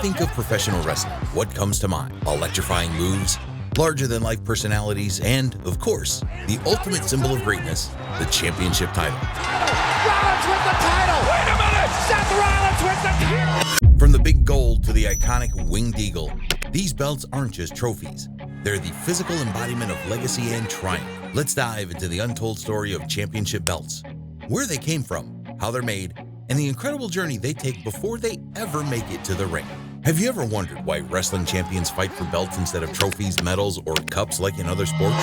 think of professional wrestling, what comes to mind? Electrifying moves, larger-than-life personalities, and, of course, the ultimate symbol of greatness, the championship title. Rollins with the title! Wait a minute! Seth Rollins with the title! From the big gold to the iconic winged eagle, these belts aren't just trophies. They're the physical embodiment of legacy and triumph. Let's dive into the untold story of championship belts, where they came from, how they're made, and the incredible journey they take before they ever make it to the ring. Have you ever wondered why wrestling champions fight for belts instead of trophies, medals, or cups like in other sports?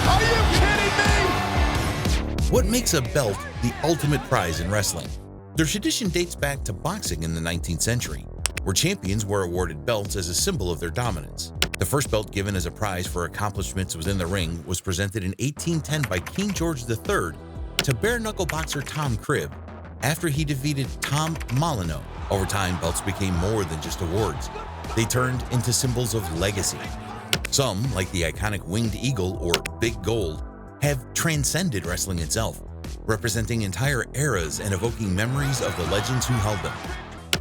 Are you kidding me? What makes a belt the ultimate prize in wrestling? Their tradition dates back to boxing in the 19th century, where champions were awarded belts as a symbol of their dominance. The first belt given as a prize for accomplishments within the ring was presented in 1810 by King George III to bare-knuckle boxer Tom Cribb after he defeated Tom Molyneux. Over time, belts became more than just awards. They turned into symbols of legacy. Some, like the iconic winged eagle or big gold, have transcended wrestling itself, representing entire eras and evoking memories of the legends who held them.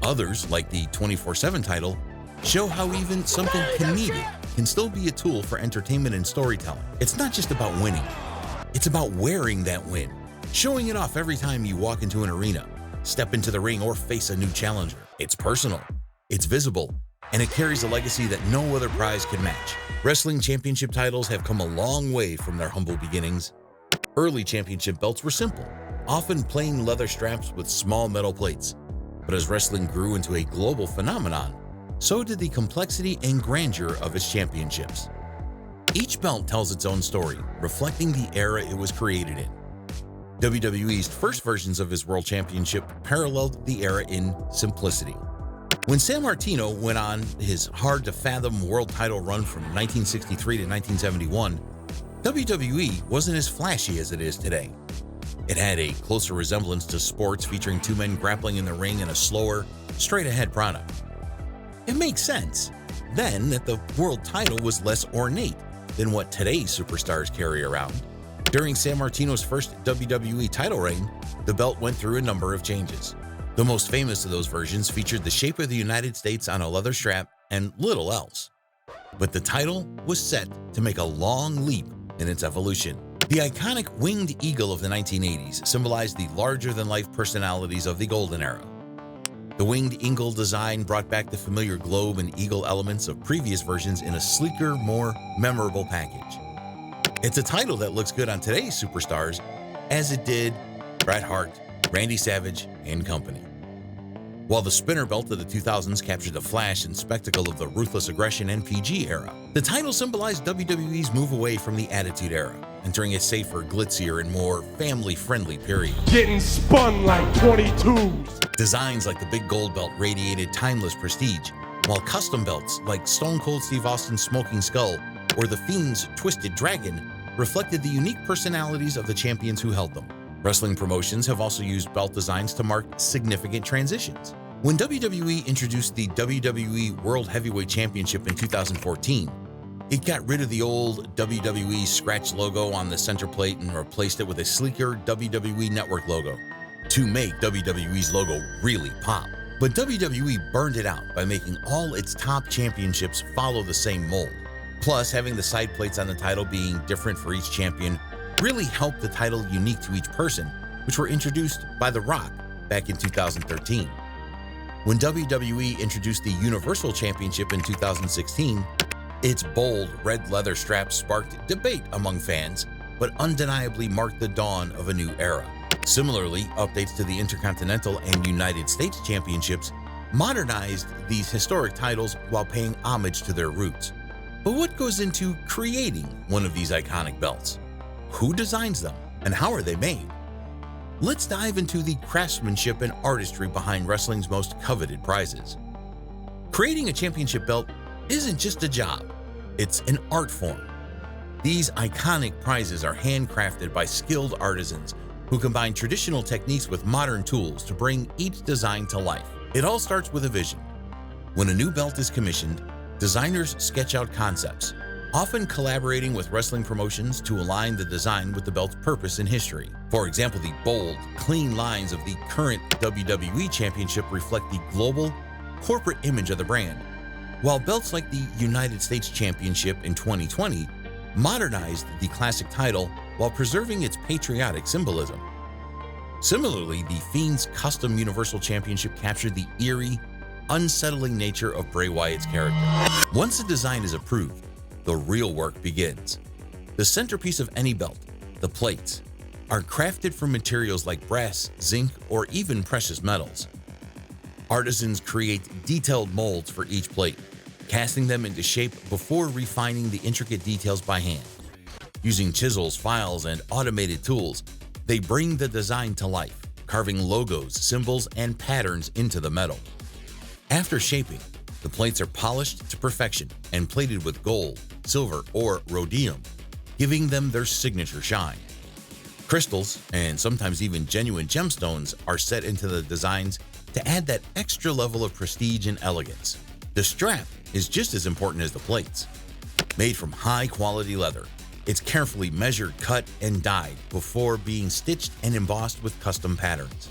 Others, like the 24/7 title, show how even something comedic can still be a tool for entertainment and storytelling. It's not just about winning. It's about wearing that win, showing it off every time you walk into an arena, step into the ring, or face a new challenger. It's personal, it's visible, and it carries a legacy that no other prize can match. Wrestling championship titles have come a long way from their humble beginnings. Early championship belts were simple, often plain leather straps with small metal plates. But as wrestling grew into a global phenomenon, so did the complexity and grandeur of its championships. Each belt tells its own story, reflecting the era it was created in. WWE's first versions of his World Championship paralleled the era in simplicity. When San Martino went on his hard-to-fathom world title run from 1963 to 1971, WWE wasn't as flashy as it is today. It had a closer resemblance to sports, featuring two men grappling in the ring in a slower, straight-ahead product. It makes sense, then, that the world title was less ornate than what today's superstars carry around. During San Martino's first WWE title reign, the belt went through a number of changes. The most famous of those versions featured the shape of the United States on a leather strap and little else. But the title was set to make a long leap in its evolution. The iconic winged eagle of the 1980s symbolized the larger-than-life personalities of the golden era. The winged eagle design brought back the familiar globe and eagle elements of previous versions in a sleeker, more memorable package. It's a title that looks good on today's superstars, as it did Bret Hart, Randy Savage, and company. While the spinner belt of the 2000s captured the flash and spectacle of the ruthless aggression and PG era, the title symbolized WWE's move away from the Attitude Era, entering a safer, glitzier, and more family-friendly period. Getting spun like 22s. Designs like the big gold belt radiated timeless prestige, while custom belts like Stone Cold Steve Austin's Smoking Skull or The Fiend's Twisted Dragon reflected the unique personalities of the champions who held them. Wrestling promotions have also used belt designs to mark significant transitions. When WWE introduced the WWE World Heavyweight Championship in 2014, it got rid of the old WWE scratch logo on the center plate and replaced it with a sleeker WWE Network logo to make WWE's logo really pop. But WWE burned it out by making all its top championships follow the same mold. Plus, having the side plates on the title being different for each champion really helped the title unique to each person, which were introduced by The Rock back in 2013. When WWE introduced the Universal Championship in 2016, its bold red leather strap sparked debate among fans, but undeniably marked the dawn of a new era. Similarly, updates to the Intercontinental and United States Championships modernized these historic titles while paying homage to their roots. But what goes into creating one of these iconic belts? Who designs them, and how are they made? Let's dive into the craftsmanship and artistry behind wrestling's most coveted prizes. Creating a championship belt isn't just a job, it's an art form. These iconic prizes are handcrafted by skilled artisans who combine traditional techniques with modern tools to bring each design to life. It all starts with a vision. When a new belt is commissioned, designers sketch out concepts, often collaborating with wrestling promotions to align the design with the belt's purpose and history. For example, the bold, clean lines of the current WWE Championship reflect the global, corporate image of the brand, while belts like the United States Championship in 2020 modernized the classic title while preserving its patriotic symbolism. Similarly, the Fiend's Custom Universal Championship captured the eerie, unsettling nature of Bray Wyatt's character. Once a design is approved, the real work begins. The centerpiece of any belt, the plates, are crafted from materials like brass, zinc, or even precious metals. Artisans create detailed molds for each plate, casting them into shape before refining the intricate details by hand. Using chisels, files, and automated tools, they bring the design to life, carving logos, symbols, and patterns into the metal. After shaping, the plates are polished to perfection and plated with gold, silver, or rhodium, giving them their signature shine. Crystals, and sometimes even genuine gemstones, are set into the designs to add that extra level of prestige and elegance. The strap is just as important as the plates. Made from high-quality leather, it's carefully measured, cut, and dyed before being stitched and embossed with custom patterns.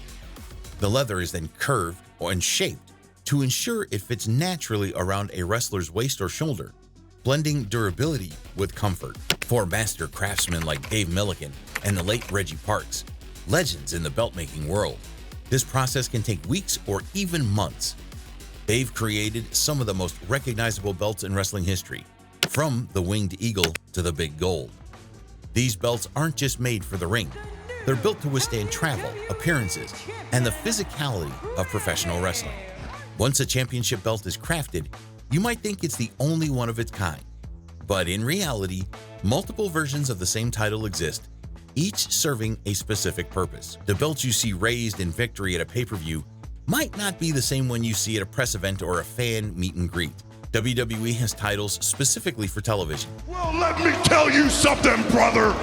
The leather is then curved and shaped to ensure it fits naturally around a wrestler's waist or shoulder, blending durability with comfort. For master craftsmen like Dave Milliken and the late Reggie Parks, legends in the belt-making world, this process can take weeks or even months. They've created some of the most recognizable belts in wrestling history, from the Winged Eagle to the Big Gold. These belts aren't just made for the ring. They're built to withstand travel, appearances, and the physicality of professional wrestling. Once a championship belt is crafted, you might think it's the only one of its kind. But in reality, multiple versions of the same title exist, each serving a specific purpose. The belt you see raised in victory at a pay-per-view might not be the same one you see at a press event or a fan meet and greet. WWE has titles specifically for television. Well, let me tell you something, brother.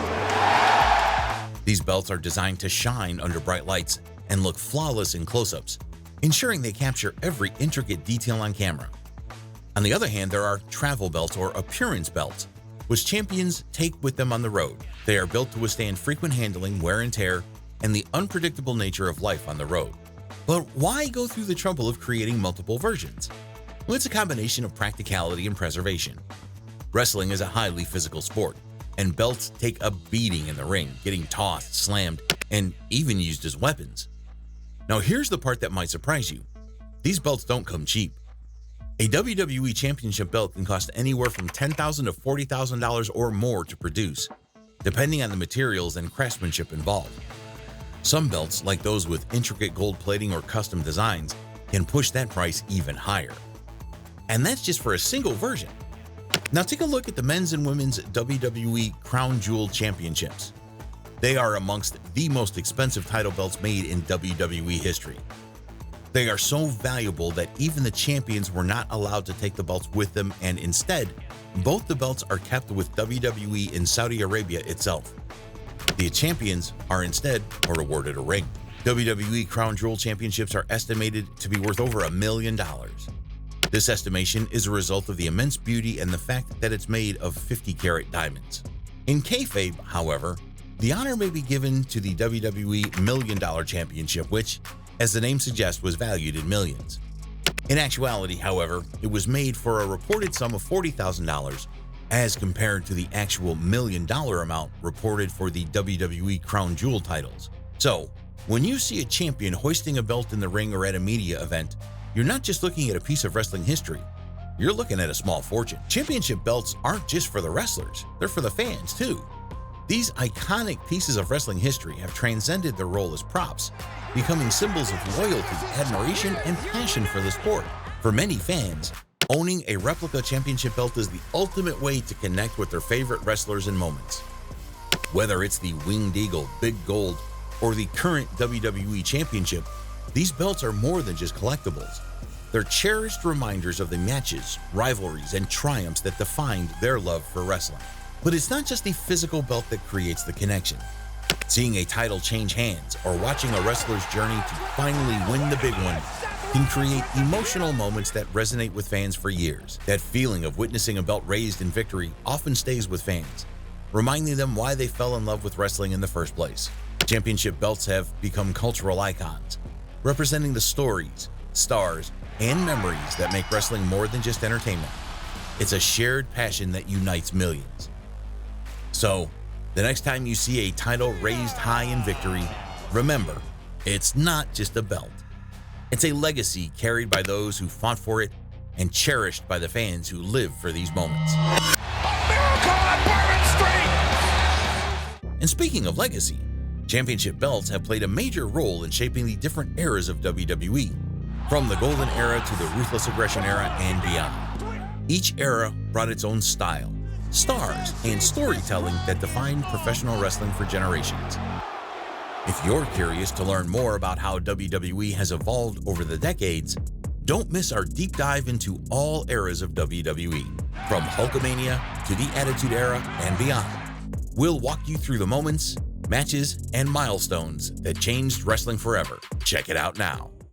These belts are designed to shine under bright lights and look flawless in close-ups, ensuring they capture every intricate detail on camera. On the other hand, there are travel belts or appearance belts, which champions take with them on the road. They are built to withstand frequent handling, wear and tear, and the unpredictable nature of life on the road. But why go through the trouble of creating multiple versions? Well, it's a combination of practicality and preservation. Wrestling is a highly physical sport, and belts take a beating in the ring, getting tossed, slammed, and even used as weapons. Now here's the part that might surprise you. These belts don't come cheap. A WWE Championship belt can cost anywhere from $10,000 to $40,000 or more to produce, depending on the materials and craftsmanship involved. Some belts, like those with intricate gold plating or custom designs, can push that price even higher. And that's just for a single version. Now take a look at the men's and women's WWE Crown Jewel Championships. They are amongst the most expensive title belts made in WWE history. They are so valuable that even the champions were not allowed to take the belts with them, and instead, both the belts are kept with WWE in Saudi Arabia itself. The champions are instead awarded a ring. WWE Crown Jewel Championships are estimated to be worth over $1 million. This estimation is a result of the immense beauty and the fact that it's made of 50-carat diamonds. In kayfabe, however, the honor may be given to the WWE $1 Million Championship, which, as the name suggests, was valued in millions. In actuality, however, it was made for a reported sum of $40,000 as compared to the actual $1 million amount reported for the WWE Crown Jewel titles. So, when you see a champion hoisting a belt in the ring or at a media event, you're not just looking at a piece of wrestling history, you're looking at a small fortune. Championship belts aren't just for the wrestlers, they're for the fans too. These iconic pieces of wrestling history have transcended their role as props, becoming symbols of loyalty, admiration, and passion for the sport. For many fans, owning a replica championship belt is the ultimate way to connect with their favorite wrestlers and moments. Whether it's the Winged Eagle, Big Gold, or the current WWE Championship, these belts are more than just collectibles. They're cherished reminders of the matches, rivalries, and triumphs that defined their love for wrestling. But it's not just the physical belt that creates the connection. Seeing a title change hands or watching a wrestler's journey to finally win the big one can create emotional moments that resonate with fans for years. That feeling of witnessing a belt raised in victory often stays with fans, reminding them why they fell in love with wrestling in the first place. Championship belts have become cultural icons, representing the stories, stars, and memories that make wrestling more than just entertainment. It's a shared passion that unites millions. So, the next time you see a title raised high in victory, remember, it's not just a belt. It's a legacy carried by those who fought for it and cherished by the fans who live for these moments. Miracle on Bourbon Street! And speaking of legacy, championship belts have played a major role in shaping the different eras of WWE, from the Golden Era to the Ruthless Aggression Era and beyond. Each era brought its own style, stars, and storytelling that defined professional wrestling for generations. If you're curious to learn more about how WWE has evolved over the decades, don't miss our deep dive into all eras of WWE, from Hulkamania to the Attitude Era and beyond. We'll walk you through the moments, matches, and milestones that changed wrestling forever. Check it out now.